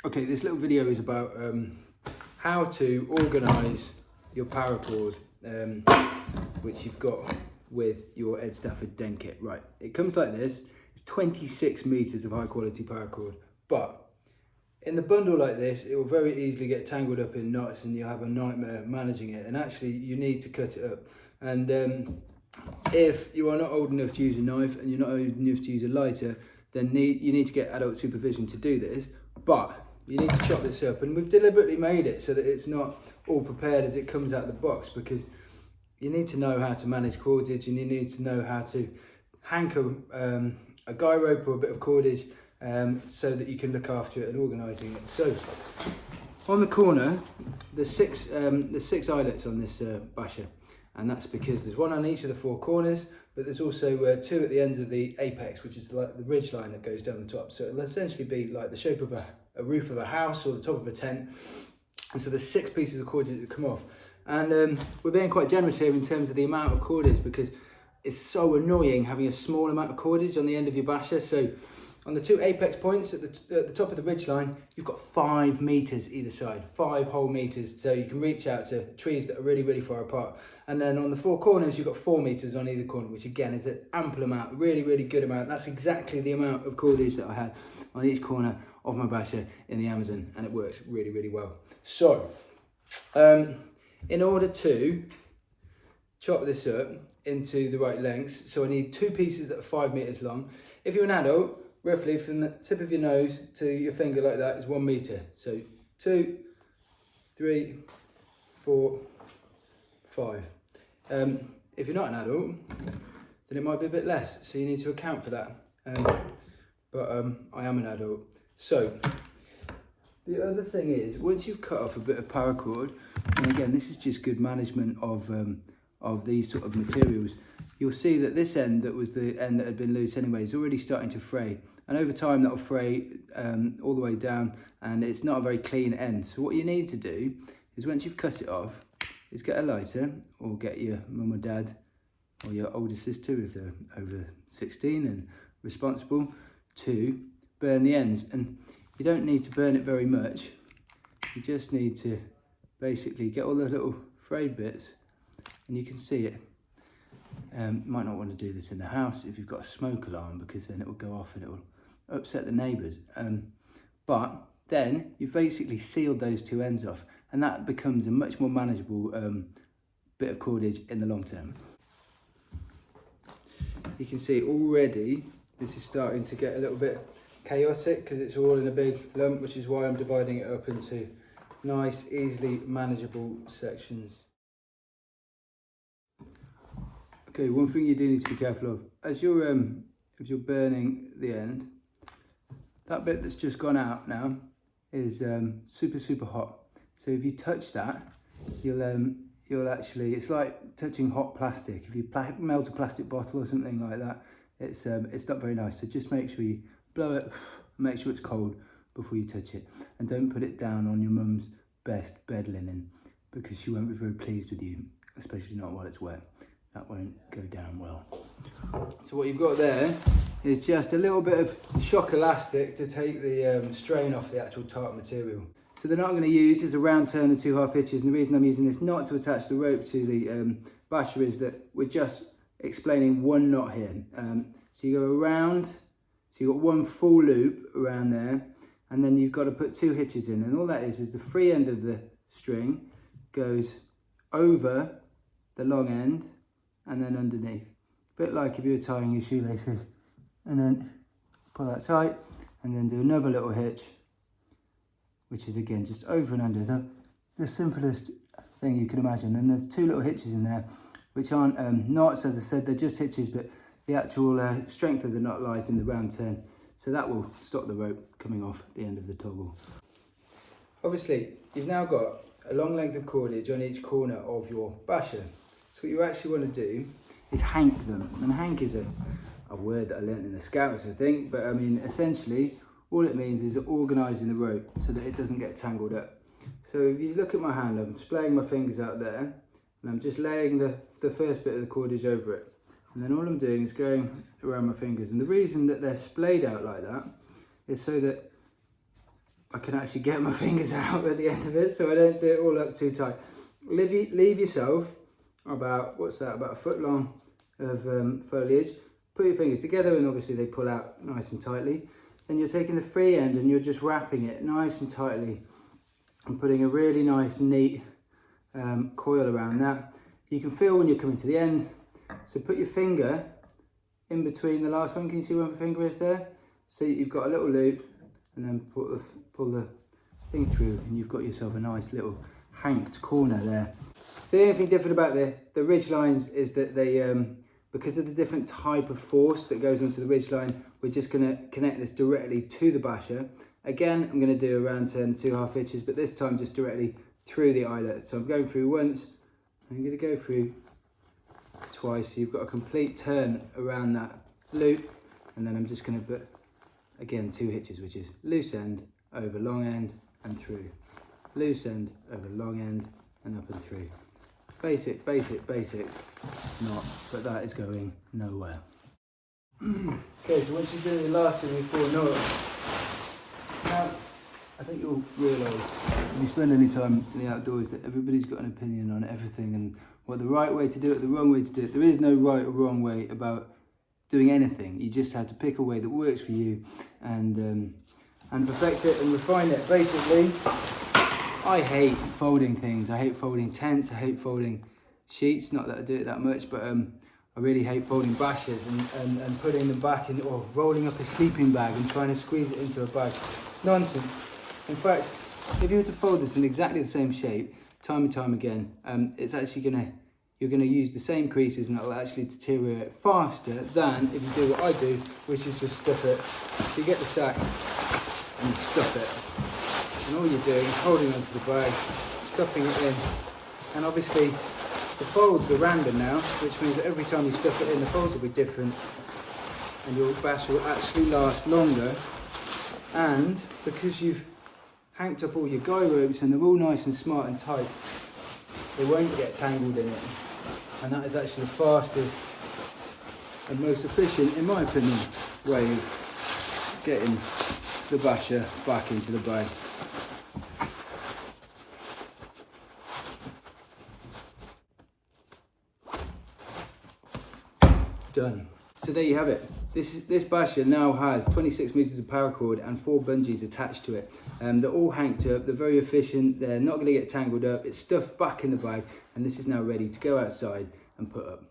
Okay, this little video is about how to organise your paracord, which you've got with your Ed Stafford den kit. Right, it comes like this. It's 26 metres of high quality paracord, but in the bundle like this, it will very easily get tangled up in knots and you'll have a nightmare managing it. And actually, you need to cut it up. And if you are not old enough to use a knife and you're not old enough to use a lighter, then you need to get adult supervision to do this. But you need to chop this up, and we've deliberately made it so that it's not all prepared as it comes out of the box, because you need to know how to manage cordage and you need to know how to hanker a guy rope or a bit of cordage so that you can look after it and organising it. So on the corner, there's six eyelets on this BASHA, and that's because there's one on each of the four corners, but there's also two at the ends of the apex, which is like the ridge line that goes down the top. So it'll essentially be like the shape of a roof of a house or the top of a tent. And so there's 6 pieces of cordage that come off. And we're being quite generous here in terms of the amount of cordage, because it's so annoying having a small amount of cordage on the end of your BASHA. So on the 2 apex points at the top of the ridge line, you've got 5 metres either side, 5 whole metres, so you can reach out to trees that are really, really far apart. And then on the 4 corners, you've got 4 metres on either corner, which again is an ample amount, really, really good amount. That's exactly the amount of cordage that I had on each corner of my BASHA in the Amazon, and it works really, really well. So, in order to chop this up into the right lengths, so I need 2 pieces that are 5 metres long. If you're an adult, roughly from the tip of your nose to your finger like that is 1 metre. So 2, 3, 4, 5. If you're not an adult, then it might be a bit less, so you need to account for that. But I am an adult. So the other thing is, once you've cut off a bit of paracord, and again, this is just good management of these sort of materials, you'll see that this end, that was the end that had been loose anyway, is already starting to fray. And over time, that'll fray all the way down, and it's not a very clean end. So what you need to do is, once you've cut it off, is get a lighter, or get your mum or dad, or your older sister if they're over 16 and responsible, to burn the ends. And you don't need to burn it very much. You just need to basically get all the little frayed bits, and you can see it. You might not want to do this in the house if you've got a smoke alarm, because then it will go off and it will upset the neighbours. But then you've basically sealed those 2 ends off, and that becomes a much more manageable bit of cordage in the long term. You can see already this is starting to get a little bit chaotic because it's all in a big lump, which is why I'm dividing it up into nice, easily manageable sections. Okay, one thing you do need to be careful of, as you're if you're burning the end, that bit that's just gone out now is super hot. So if you touch that, you'll actually, it's like touching hot plastic. If you melt a plastic bottle or something like that, it's not very nice. So just make sure you blow it, make sure it's cold before you touch it, and don't put it down on your mum's best bed linen, because she won't be very pleased with you, especially not while it's wet. That won't go down well. So what you've got there is just a little bit of shock elastic to take the strain off the actual tarp material. So the knot I'm going to use is a round turn and 2 half hitches, and the reason I'm using this knot to attach the rope to the BASHA is that we're just explaining one knot here. So you go around, so you've got 1 full loop around there, and then you've got to put 2 hitches in, and all that is the free end of the string goes over the long end and then underneath. A bit like if you were tying your shoelaces, and then pull that tight, and then do another little hitch, which is again just over and under, the simplest thing you can imagine. And there's 2 little hitches in there, which aren't knots, as I said, they're just hitches, but the actual strength of the knot lies in the round turn. So that will stop the rope coming off the end of the toggle. Obviously, you've now got a long length of cordage on each corner of your BASHA. So what you actually want to do is hank them. And hank is a word that I learnt in the Scouts, I think, but I mean, essentially, all it means is organising the rope so that it doesn't get tangled up. So if you look at my hand, I'm splaying my fingers out there, and I'm just laying the first bit of the cordage over it. And then all I'm doing is going around my fingers. And the reason that they're splayed out like that is so that I can actually get my fingers out at the end of it, so I don't do it all up too tight. Leave yourself about, what's that, about a foot long of foliage. Put your fingers together and obviously they pull out nice and tightly. Then you're taking the free end and you're just wrapping it nice and tightly and putting a really nice neat coil around that. You can feel when you're coming to the end, so put your finger in between the last one. Can you see where my finger is there? So you've got a little loop and then pull the thing through and you've got yourself a nice little hanked corner there. So the only thing different about the ridge lines is that they, because of the different type of force that goes onto the ridge line, we're just going to connect this directly to the basher. Again, I'm going to do around 2.5 inches, but this time just directly through the eyelet. So I'm going through once, I'm going to go through twice, so you've got a complete turn around that loop, and then I'm just going to put, again, 2 hitches, which is loose end over long end and through. Loose end over long end and up and through. Basic, basic, basic knot, but that is going nowhere. Okay, so once you do the last of your 4 knots, now I think you'll realise if you spend any time in the outdoors that everybody's got an opinion on everything and what the right way to do it, the wrong way to do it. There is no right or wrong way about doing anything. You just have to pick a way that works for you and perfect it and refine it. Basically, I hate folding things. I hate folding tents. I hate folding sheets. Not that I do it that much, but I really hate folding bashers and putting them back in, or rolling up a sleeping bag and trying to squeeze it into a bag. It's nonsense. In fact, if you were to fold this in exactly the same shape, time and time again, it's actually you're gonna use the same creases and it'll actually deteriorate faster than if you do what I do, which is just stuff it. So you get the sack and you stuff it. And all you're doing is holding onto the bag, stuffing it in, and obviously the folds are random now, which means that every time you stuff it in, the folds will be different, and your bash will actually last longer. And because you've hanked up all your guy ropes and they're all nice and smart and tight, they won't get tangled in it. And that is actually the fastest and most efficient, in my opinion, way of getting the basher back into the bag. Done. So there you have it. This basher now has 26 meters of paracord and 4 bungees attached to it. They're all hanked up, they're very efficient, they're not going to get tangled up, it's stuffed back in the bag, and this is now ready to go outside and put up.